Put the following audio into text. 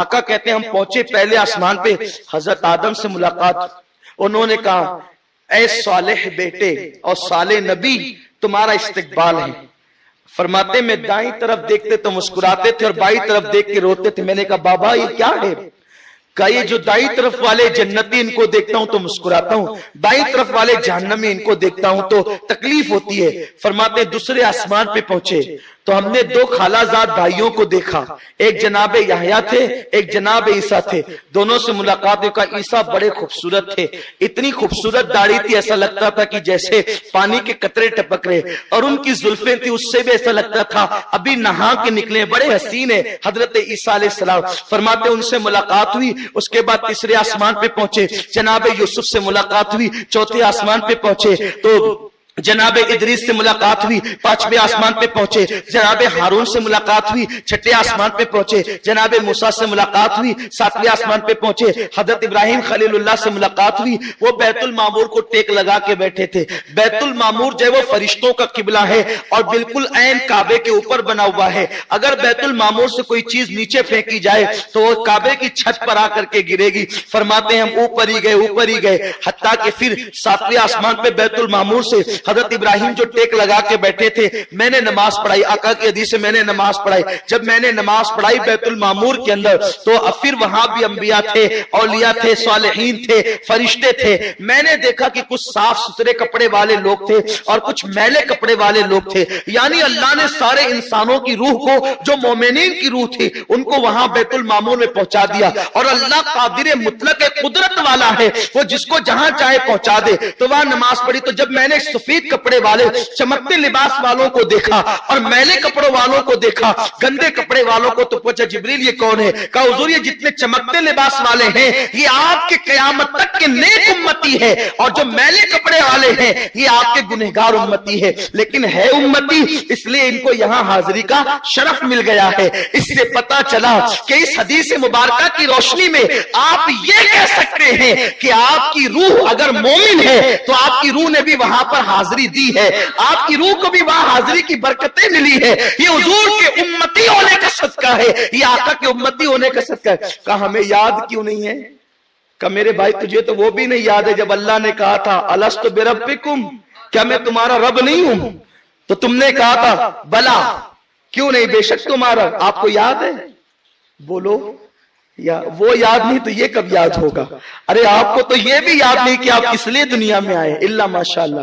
آقا کہتے ہیں ہم پہنچے پہلے آسمان پہ، حضرت آدم سے ملاقات، انہوں نے کہا اے صالح بیٹے اور صالح نبی تمہارا استقبال ہے۔ فرماتے میں دائیں طرف دیکھتے تو مسکراتے تھے اور بائیں طرف دیکھ کے روتے تھے۔ میں نے کہا بابا یہ کیا ہے؟ کہ یہ جو دائیں طرف والے جنتی ان کو دیکھتا ہوں تو مسکراتا ہوں، بائیں طرف والے جہنمی ان کو دیکھتا ہوں تو تکلیف ہوتی ہے۔ فرماتے دوسرے آسمان پہ پہنچے تو ہم نے دو خالہ زاد بھائیوں کو دیکھا، ایک جناب یحییٰ تھے ایک جناب عیسیٰ تھے۔ دونوں سے ملاقات ہوئی، کہا عیسیٰ بڑے خوبصورت تھے، اتنی خوبصورت داڑھی تھی ایسا لگتا تھا کہ جیسے پانی کے قطرے ٹپک رہے، اور ان کی زلفیں تھی اس سے بھی ایسا لگتا تھا ابھی نہا کے نکلے، بڑے حسین ہیں حضرت عیسیٰ علیہ السلام۔ فرماتے ان سے ملاقات ہوئی، اس کے بعد تیسرے آسمان پہ پہنچے، جناب یوسف سے ملاقات ہوئی، چوتھے آسمان پہ پہنچے تو جناب ادریس سے ملاقات ہوئی، پانچویں آسمان پہ پہنچے، جناب ہارون سے ملاقات ہوئی، چھٹے آسمان پہ پہنچے، جناب موسیٰ سے ملاقات ہوئی، ساتویں آسمان پہ پہنچے، حضرت ابراہیم خلیل اللہ سے ملاقات ہوئی۔ وہ بیت المعمور کو ٹیک لگا کے بیٹھے تھے۔ بیت المعمور جو ہے وہ فرشتوں کا قبلہ ہے اور بالکل عین کعبے کے اوپر بنا ہوا ہے۔ اگر بیت المعمور سے کوئی چیز نیچے پھینکی جائے تو وہ کعبے کی چھت پر آ کر کے گرے گی۔ فرماتے ہیں ہم اوپر ہی گئے حتیٰ کہ پھر ساتویں آسمان پہ بیت المعمور سے حضرت ابراہیم جو ٹیک لگا کے بیٹھے تھے، میں نے نماز پڑھائی، آقا کی حدیث سے میں نے نماز پڑھائی۔ جب میں نے نماز پڑھائی بیت المعمور کے اندر تو پھر وہاں بھی انبیاء تھے، اولیاء تھے، صالحین تھے، فرشتے تھے۔ میں نے دیکھا کہ کچھ صاف ستھرے کپڑے والے لوگ تھے اور کچھ میلے کپڑے والے لوگ تھے، یعنی اللہ نے سارے انسانوں کی روح کو، جو مومنین کی روح تھی ان کو وہاں بیت المعمور میں پہنچا دیا۔ اور اللہ قادر مطلق قدرت والا ہے، وہ جس کو جہاں چاہے پہنچا دے۔ تو وہاں نماز پڑھی تو جب میں نے سفید کپڑے والے، چمکتے لباس والوں کو دیکھا اور میلے کپڑوں والوں کو دیکھا، گندے کپڑے والوں کو، تو پوچھا جبریل یہ کون ہے؟ کہا حضور یہ جتنے چمکتے لباس والے ہیں یہ آپ کے قیامت تک کے نیک امتی ہے، اور جو میلے کپڑے والے ہیں یہ آپ کے گنہگار امتی ہے، لیکن ہے امتی اس لیے ان کو یہاں حاضری کا شرف مل گیا ہے۔ اس سے پتا چلا کہ اس حدیث مبارکہ کی روشنی میں آپ یہ کہہ سکتے ہیں کہ آپ کی روح اگر مومن ہے تو آپ کی روح نے بھی وہاں پر حاضری دی ہے، آپ کی روح کو بھی وہاں حاضری کی برکتیں ملی ہے۔ یہ حضور کے امتی ہونے کا صدقہ ہے، یہ آقا کے امتی ہونے کا صدقہ ہے۔ کہا ہمیں یاد کیوں نہیں ہے؟ کہ میرے بھائی تجھے تو وہ بھی نہیں یاد ہے جب اللہ نے کہا تھا الست بربکم، کیا میں تمہارا رب نہیں ہوں؟ تو تم نے کہا تھا بلا، کیوں نہیں، بے شک تمہارا۔ آپ کو یاد ہے؟ بولو، یا وہ یاد نہیں تو یہ کب یاد ہوگا؟ ارے آپ کو تو یہ بھی یاد نہیں کہ آپ کس لیے دنیا میں آئے، الا ماشاءاللہ۔